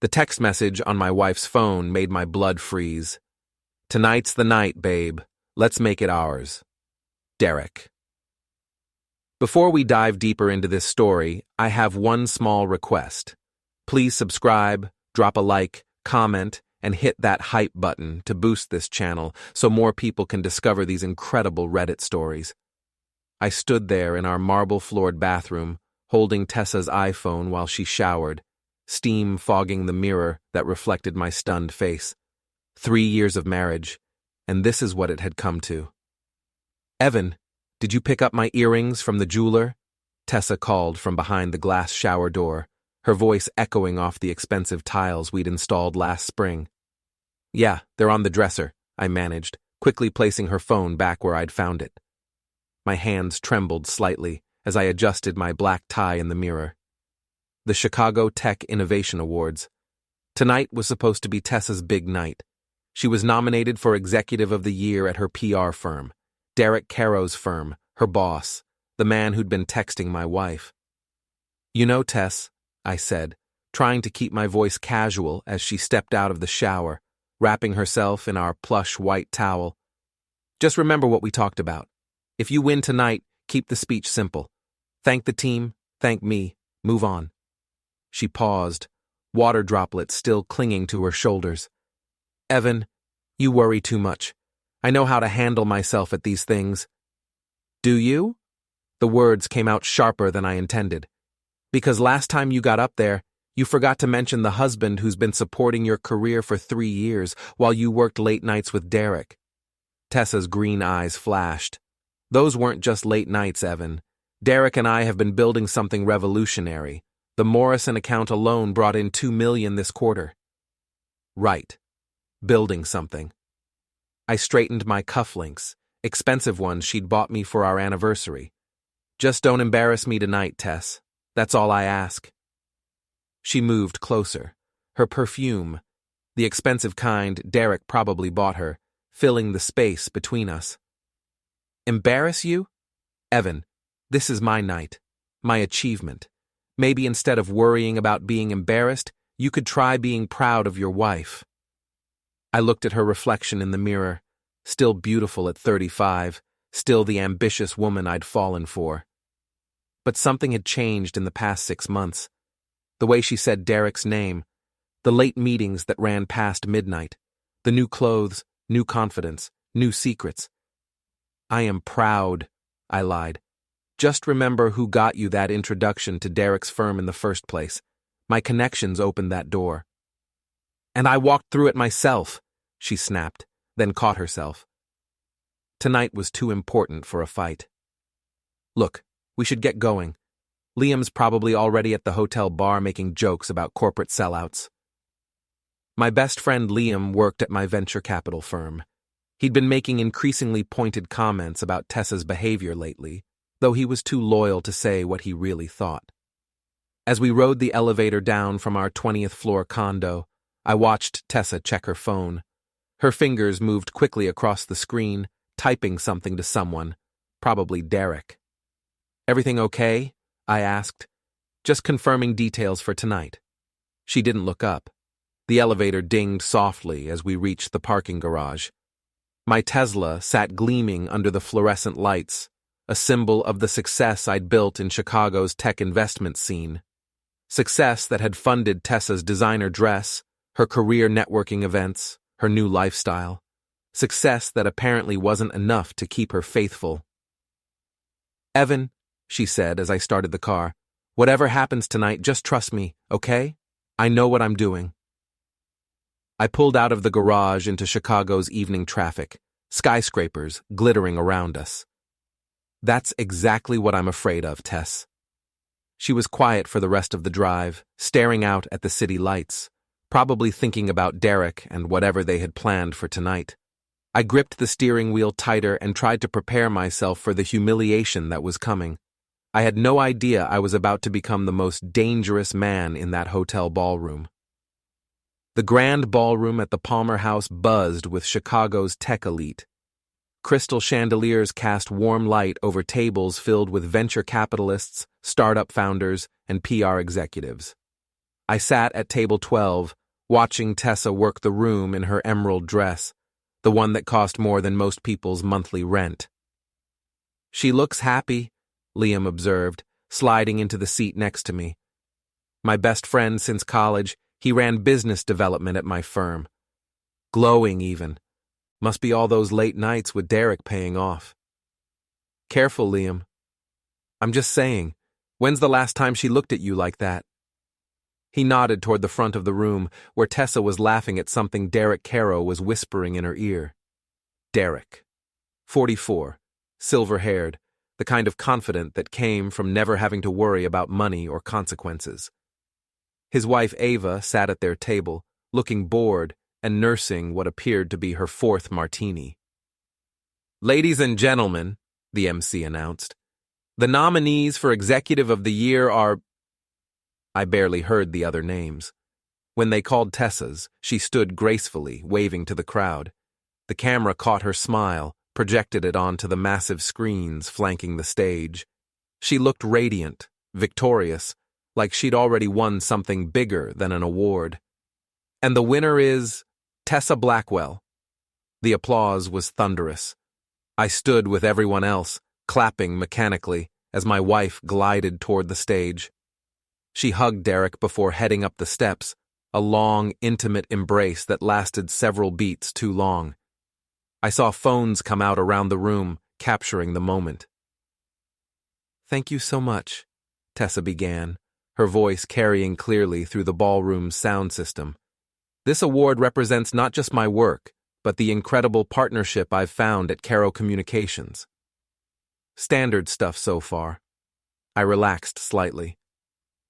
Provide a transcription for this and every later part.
The text message on my wife's phone made my blood freeze. "Tonight's the night, babe. Let's make it ours. Derek." Before we dive deeper into this story, I have one small request. Please subscribe, drop a like, comment, and hit that hype button to boost this channel so more people can discover these incredible Reddit stories. I stood there in our marble-floored bathroom, holding Tessa's iPhone while she showered, steam fogging the mirror that reflected my stunned face. 3 years of marriage, and this is what it had come to. "Evan, did you pick up my earrings from the jeweler?" Tessa called from behind the glass shower door, her voice echoing off the expensive tiles we'd installed last spring. "Yeah, they're on the dresser," I managed, quickly placing her phone back where I'd found it. My hands trembled slightly as I adjusted my black tie in the mirror. The Chicago Tech Innovation Awards. Tonight was supposed to be Tessa's big night. She was nominated for Executive of the Year at her PR firm, Derek Carrow's firm, her boss, the man who'd been texting my wife. "You know, Tess," I said, trying to keep my voice casual as she stepped out of the shower, wrapping herself in our plush white towel. "Just remember what we talked about. If you win tonight, keep the speech simple. Thank the team, thank me, move on." She paused, water droplets still clinging to her shoulders. "Evan, you worry too much. I know how to handle myself at these things." "Do you?" The words came out sharper than I intended. "Because last time you got up there, you forgot to mention the husband who's been supporting your career for 3 years while you worked late nights with Derek." Tessa's green eyes flashed. "Those weren't just late nights, Evan. Derek and I have been building something revolutionary. The Morrison account alone brought in $2 million this quarter." "Right. Building something." I straightened my cufflinks, expensive ones she'd bought me for our anniversary. "Just don't embarrass me tonight, Tess. That's all I ask." She moved closer, her perfume, the expensive kind Derek probably bought her, filling the space between us. "Embarrass you? Evan, this is my night, my achievement. Maybe instead of worrying about being embarrassed, you could try being proud of your wife." I looked at her reflection in the mirror, still beautiful at 35, still the ambitious woman I'd fallen for. But something had changed in the past 6 months. The way she said Derek's name, the late meetings that ran past midnight, the new clothes, new confidence, new secrets. "I am proud," I lied. "Just remember who got you that introduction to Derek's firm in the first place. My connections opened that door." "And I walked through it myself," she snapped, then caught herself. Tonight was too important for a fight. "Look, we should get going. Liam's probably already at the hotel bar making jokes about corporate sellouts." My best friend Liam worked at my venture capital firm. He'd been making increasingly pointed comments about Tessa's behavior lately, though he was too loyal to say what he really thought. As we rode the elevator down from our 20th floor condo, I watched Tessa check her phone. Her fingers moved quickly across the screen, typing something to someone, probably Derek. "Everything okay?" I asked, just confirming details for tonight. She didn't look up. The elevator dinged softly as we reached the parking garage. My Tesla sat gleaming under the fluorescent lights, a symbol of the success I'd built in Chicago's tech investment scene. Success that had funded Tessa's designer dress, her career networking events, her new lifestyle. Success that apparently wasn't enough to keep her faithful. "Evan," she said as I started the car, "whatever happens tonight, just trust me, okay? I know what I'm doing." I pulled out of the garage into Chicago's evening traffic, skyscrapers glittering around us. "That's exactly what I'm afraid of, Tess." She was quiet for the rest of the drive, staring out at the city lights, probably thinking about Derek and whatever they had planned for tonight. I gripped the steering wheel tighter and tried to prepare myself for the humiliation that was coming. I had no idea I was about to become the most dangerous man in that hotel ballroom. The grand ballroom at the Palmer House buzzed with Chicago's tech elite. Crystal chandeliers cast warm light over tables filled with venture capitalists, startup founders, and PR executives. I sat at table 12, watching Tessa work the room in her emerald dress, the one that cost more than most people's monthly rent. "She looks happy," Liam observed, sliding into the seat next to me. My best friend since college, he ran business development at my firm. Glowing even. Must be all those late nights with Derek paying off. "Careful, Liam. I'm just saying, when's the last time she looked at you like that?" He nodded toward the front of the room, where Tessa was laughing at something Derek Carrow was whispering in her ear. Derek. 44. Silver-haired, the kind of confident that came from never having to worry about money or consequences. His wife Ava sat at their table, looking bored and nursing what appeared to be her fourth martini. "Ladies and gentlemen," the MC announced, "the nominees for Executive of the Year are—" I barely heard the other names. When they called Tessa's, she stood gracefully, waving to the crowd. The camera caught her smile, projected it onto the massive screens flanking the stage. She looked radiant, victorious, like she'd already won something bigger than an award. "And the winner is Tessa Blackwell." The applause was thunderous. I stood with everyone else, clapping mechanically, as my wife glided toward the stage. She hugged Derek before heading up the steps, a long, intimate embrace that lasted several beats too long. I saw phones come out around the room, capturing the moment. "Thank you so much," Tessa began, her voice carrying clearly through the ballroom's sound system. "This award represents not just my work, but the incredible partnership I've found at Carrow Communications." Standard stuff so far. I relaxed slightly.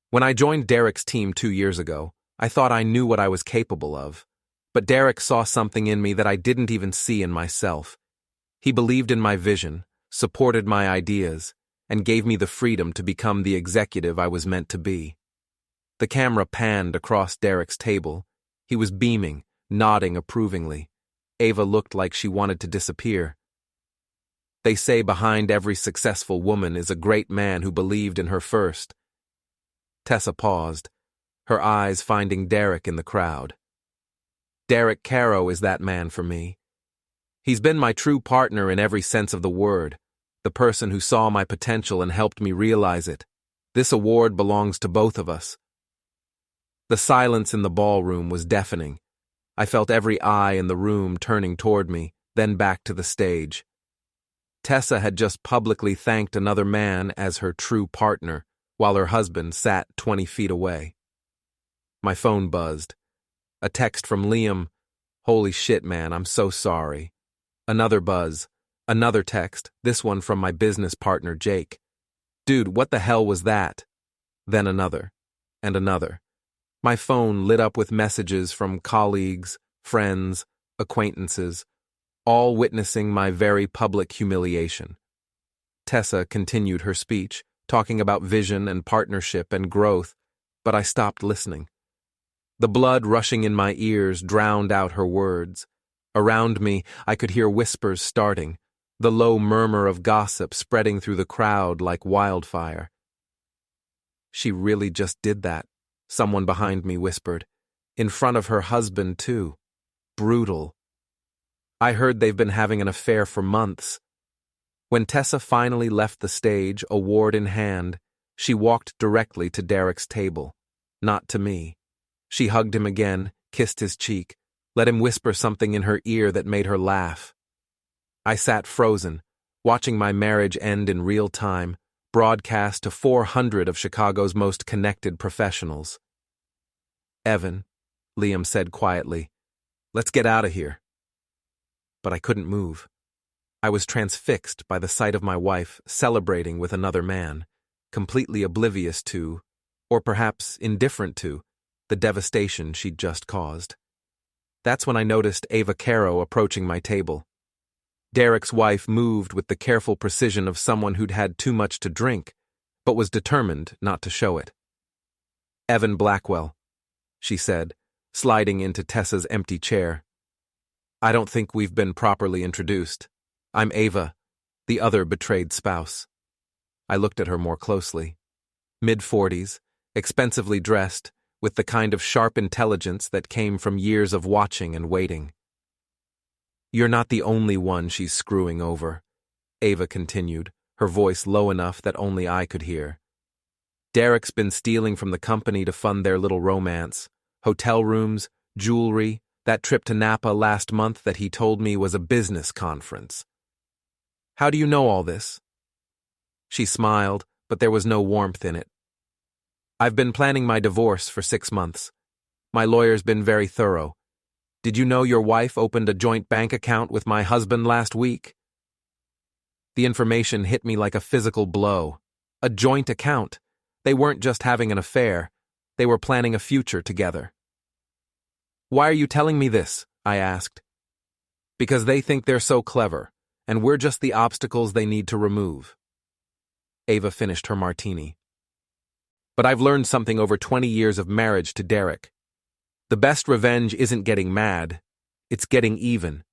When I joined Derek's team 2 years ago, I thought I knew what I was capable of. But Derek saw something in me that I didn't even see in myself. He believed in my vision, supported my ideas, and gave me the freedom to become the executive I was meant to be. The camera panned across Derek's table. He was beaming, nodding approvingly. Ava looked like she wanted to disappear. "They say behind every successful woman is a great man who believed in her first." Tessa paused, her eyes finding Derek in the crowd. "Derek Carrow is that man for me. He's been my true partner in every sense of the word, the person who saw my potential and helped me realize it. This award belongs to both of us." The silence in the ballroom was deafening. I felt every eye in the room turning toward me, then back to the stage. Tessa had just publicly thanked another man as her true partner, while her husband sat 20 feet away. My phone buzzed. A text from Liam. "Holy shit, man, I'm so sorry." Another buzz. Another text, this one from my business partner, Jake. "Dude, what the hell was that?" Then another. And another. My phone lit up with messages from colleagues, friends, acquaintances, all witnessing my very public humiliation. Tessa continued her speech, talking about vision and partnership and growth, but I stopped listening. The blood rushing in my ears drowned out her words. Around me, I could hear whispers starting, the low murmur of gossip spreading through the crowd like wildfire. "She really just did that," someone behind me whispered. "In front of her husband, too. Brutal. I heard they've been having an affair for months." When Tessa finally left the stage, award in hand, she walked directly to Derek's table, not to me. She hugged him again, kissed his cheek, let him whisper something in her ear that made her laugh. I sat frozen, watching my marriage end in real time, broadcast to 400 of Chicago's most connected professionals. "Evan," Liam said quietly, "let's get out of here." But I couldn't move. I was transfixed by the sight of my wife celebrating with another man, completely oblivious to, or perhaps indifferent to, the devastation she'd just caused. That's when I noticed Ava Carrow approaching my table. Derek's wife moved with the careful precision of someone who'd had too much to drink, but was determined not to show it. "Evan Blackwell," she said, sliding into Tessa's empty chair. "I don't think we've been properly introduced. I'm Ava, the other betrayed spouse." I looked at her more closely. Mid-40s, expensively dressed, with the kind of sharp intelligence that came from years of watching and waiting. "You're not the only one she's screwing over," Ava continued, her voice low enough that only I could hear. "Derek's been stealing from the company to fund their little romance. Hotel rooms, jewelry, that trip to Napa last month that he told me was a business conference." "How do you know all this?" She smiled, but there was no warmth in it. "I've been planning my divorce for 6 months. My lawyer's been very thorough. Did you know your wife opened a joint bank account with my husband last week?" The information hit me like a physical blow. A joint account. They weren't just having an affair. They were planning a future together. "Why are you telling me this?" I asked. "Because they think they're so clever, and we're just the obstacles they need to remove." Ava finished her martini. "But I've learned something over 20 years of marriage to Derek. The best revenge isn't getting mad, it's getting even."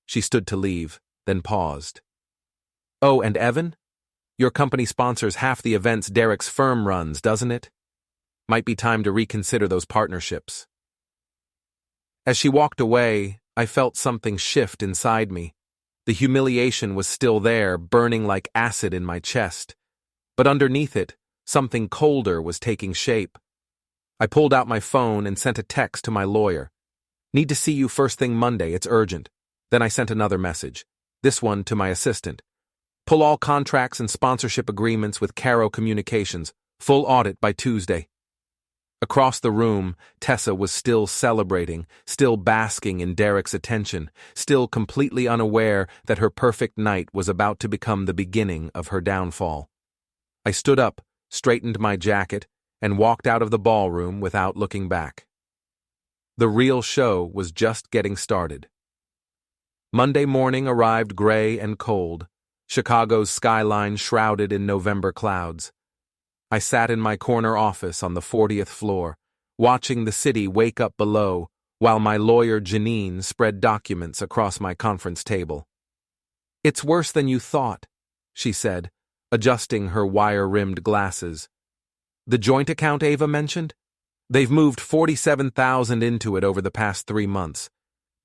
She stood to leave, then paused. "Oh, and Evan? Your company sponsors half the events Derek's firm runs, doesn't it? Might be time to reconsider those partnerships." As she walked away, I felt something shift inside me. The humiliation was still there, burning like acid in my chest. But underneath it, something colder was taking shape. I pulled out my phone and sent a text to my lawyer. "Need to see you first thing Monday, it's urgent." Then I sent another message, this one to my assistant. "Pull all contracts and sponsorship agreements with Carrow Communications. Full audit by Tuesday." Across the room, Tessa was still celebrating, still basking in Derek's attention, still completely unaware that her perfect night was about to become the beginning of her downfall. I stood up, straightened my jacket, and walked out of the ballroom without looking back. The real show was just getting started. Monday morning arrived gray and cold, Chicago's skyline shrouded in November clouds. I sat in my corner office on the 40th floor, watching the city wake up below, while my lawyer Janine spread documents across my conference table. "It's worse than you thought," she said, adjusting her wire-rimmed glasses. "The joint account Ava mentioned? They've moved $47,000 into it over the past 3 months.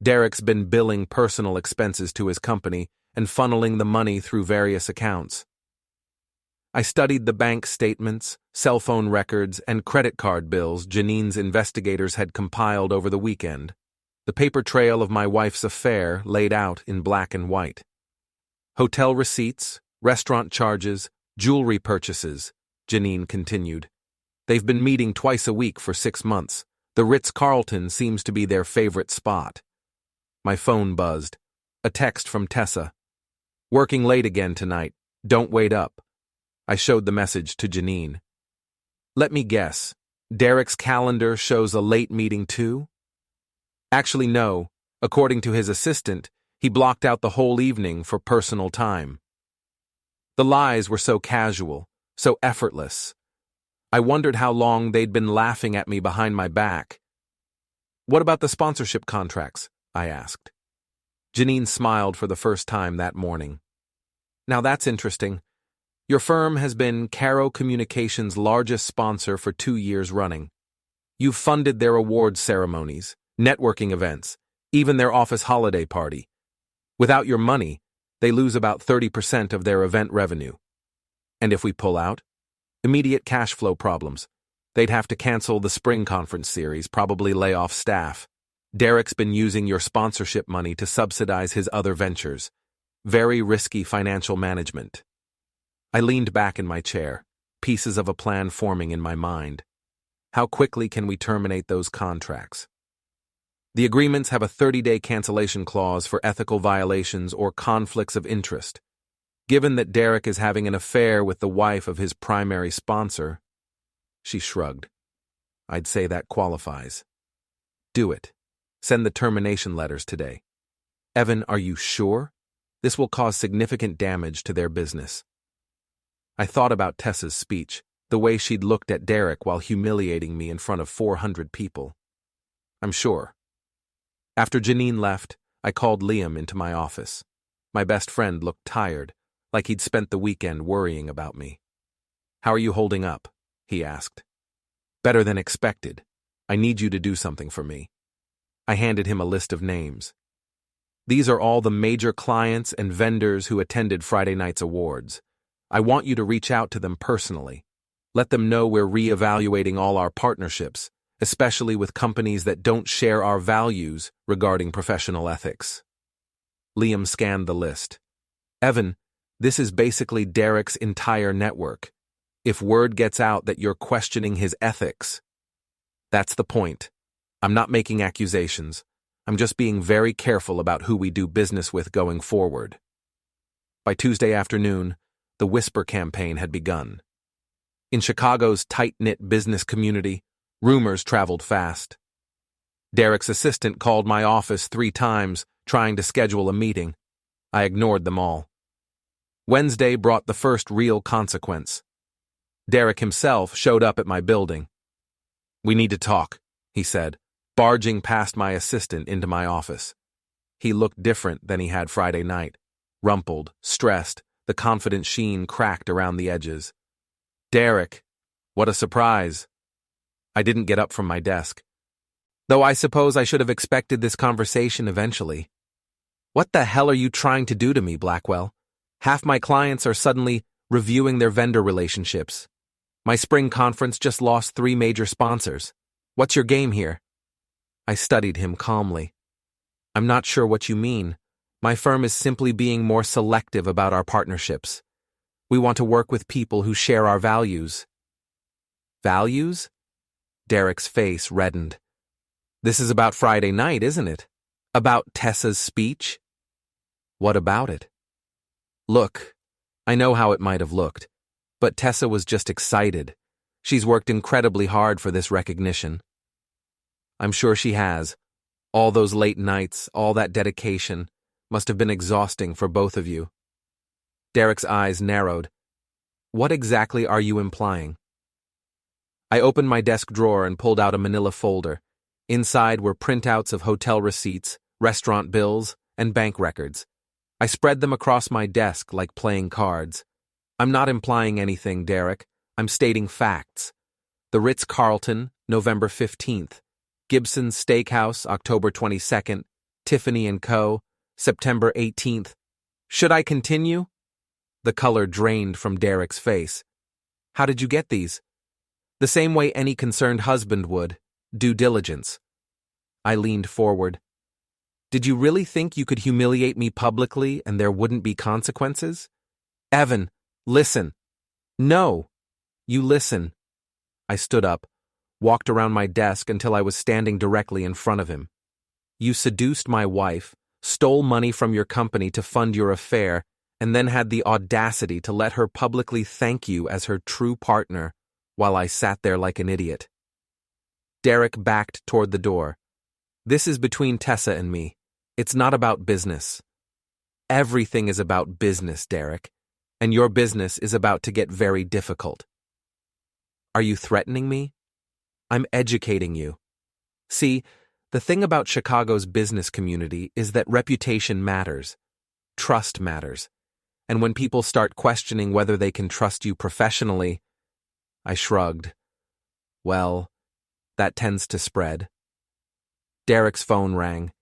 Derek's been billing personal expenses to his company and funneling the money through various accounts." I studied the bank statements, cell phone records, and credit card bills Janine's investigators had compiled over the weekend, the paper trail of my wife's affair laid out in black and white. "Hotel receipts, restaurant charges, jewelry purchases," Janine continued. "They've been meeting twice a week for 6 months. The Ritz-Carlton seems to be their favorite spot." My phone buzzed. A text from Tessa. "Working late again tonight. Don't wait up." I showed the message to Janine. "Let me guess. Derek's calendar shows a late meeting too?" "Actually, no. According to his assistant, he blocked out the whole evening for personal time." The lies were so casual, so effortless. I wondered how long they'd been laughing at me behind my back. "What about the sponsorship contracts?" I asked. Janine smiled for the first time that morning. "Now that's interesting. Your firm has been Carrow Communications' largest sponsor for 2 years running. You've funded their awards ceremonies, networking events, even their office holiday party. Without your money, they lose about 30% of their event revenue. And if we pull out? Immediate cash flow problems. They'd have to cancel the spring conference series, probably lay off staff. Derek's been using your sponsorship money to subsidize his other ventures. Very risky financial management." I leaned back in my chair, pieces of a plan forming in my mind. How quickly can we terminate those contracts? The agreements have a 30-day cancellation clause for ethical violations or conflicts of interest. Given that Derek is having an affair with the wife of his primary sponsor, she shrugged. "I'd say that qualifies." "Do it. Send the termination letters today." "Evan, are you sure? This will cause significant damage to their business." I thought about Tessa's speech, the way she'd looked at Derek while humiliating me in front of 400 people. "I'm sure." After Janine left, I called Liam into my office. My best friend looked tired, like he'd spent the weekend worrying about me. "How are you holding up?" he asked. Better than expected. I need you to do something for me. I handed him a list of names. These are all the major clients and vendors who attended Friday night's awards. I want you to reach out to them personally. Let them know we're reevaluating all our partnerships, especially with companies that don't share our values regarding professional ethics. Liam scanned the list. Evan, this is basically Derek's entire network. If word gets out that you're questioning his ethics, that's the point. I'm not making accusations. I'm just being very careful about who we do business with going forward. By Tuesday afternoon, the Whisper campaign had begun. In Chicago's tight-knit business community, rumors traveled fast. Derek's assistant called my office 3 times, trying to schedule a meeting. I ignored them all. Wednesday brought the first real consequence. Derek himself showed up at my building. "We need to talk," he said, barging past my assistant into my office. He looked different than he had Friday night. Rumpled, stressed, the confident sheen cracked around the edges. "Derek, what a surprise." I didn't get up from my desk. Though I suppose I should have expected this conversation eventually. "What the hell are you trying to do to me, Blackwell? Half my clients are suddenly reviewing their vendor relationships. My spring conference just lost 3 major sponsors. What's your game here?" I studied him calmly. "I'm not sure what you mean. My firm is simply being more selective about our partnerships. We want to work with people who share our values." "Values?" Derek's face reddened. "This is about Friday night, isn't it? About Tessa's speech?" "What about it?" "Look, I know how it might have looked, but Tessa was just excited. She's worked incredibly hard for this recognition." "I'm sure she has. All those late nights, all that dedication, must have been exhausting for both of you." Derek's eyes narrowed. "What exactly are you implying?" I opened my desk drawer and pulled out a manila folder. Inside were printouts of hotel receipts, restaurant bills, and bank records. I spread them across my desk like playing cards. "I'm not implying anything, Derek. I'm stating facts. The Ritz-Carlton, November 15th. Gibson's Steakhouse, October 22nd. Tiffany & Co., September 18th. Should I continue?" The color drained from Derek's face. "How did you get these?" "The same way any concerned husband would. Due diligence." I leaned forward. "Did you really think you could humiliate me publicly and there wouldn't be consequences?" "Evan, listen." "No. You listen." I stood up, walked around my desk until I was standing directly in front of him. "You seduced my wife, stole money from your company to fund your affair, and then had the audacity to let her publicly thank you as her true partner while I sat there like an idiot." Derek backed toward the door. "This is between Tessa and me. It's not about business." "Everything is about business, Derek, and your business is about to get very difficult." "Are you threatening me?" "I'm educating you. See, the thing about Chicago's business community is that reputation matters. Trust matters. And when people start questioning whether they can trust you professionally," I shrugged. "Well, that tends to spread." Derek's phone rang.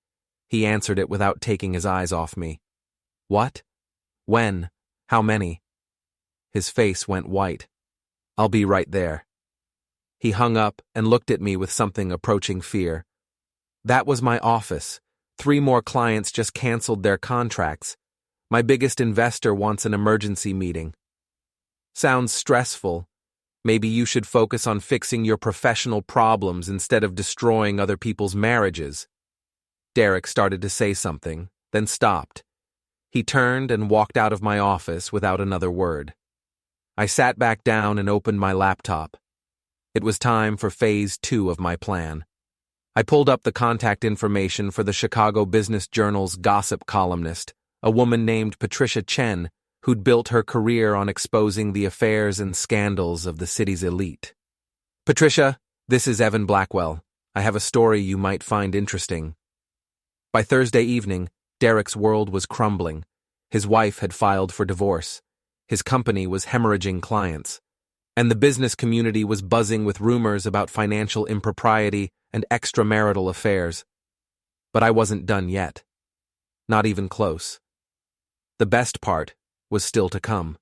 He answered it without taking his eyes off me. "What? When? How many?" His face went white. "I'll be right there." He hung up and looked at me with something approaching fear. That was my office. 3 more clients just canceled their contracts. My biggest investor wants an emergency meeting. "Sounds stressful. Maybe you should focus on fixing your professional problems instead of destroying other people's marriages." Derek started to say something, then stopped. He turned and walked out of my office without another word. I sat back down and opened my laptop. It was time for phase 2 of my plan. I pulled up the contact information for the Chicago Business Journal's gossip columnist, a woman named Patricia Chen, who'd built her career on exposing the affairs and scandals of the city's elite. "Patricia, this is Evan Blackwell. I have a story you might find interesting." By Thursday evening, Derek's world was crumbling. His wife had filed for divorce. His company was hemorrhaging clients. and the business community was buzzing with rumors about financial impropriety and extramarital affairs. But I wasn't done yet. Not even close. The best part was still to come.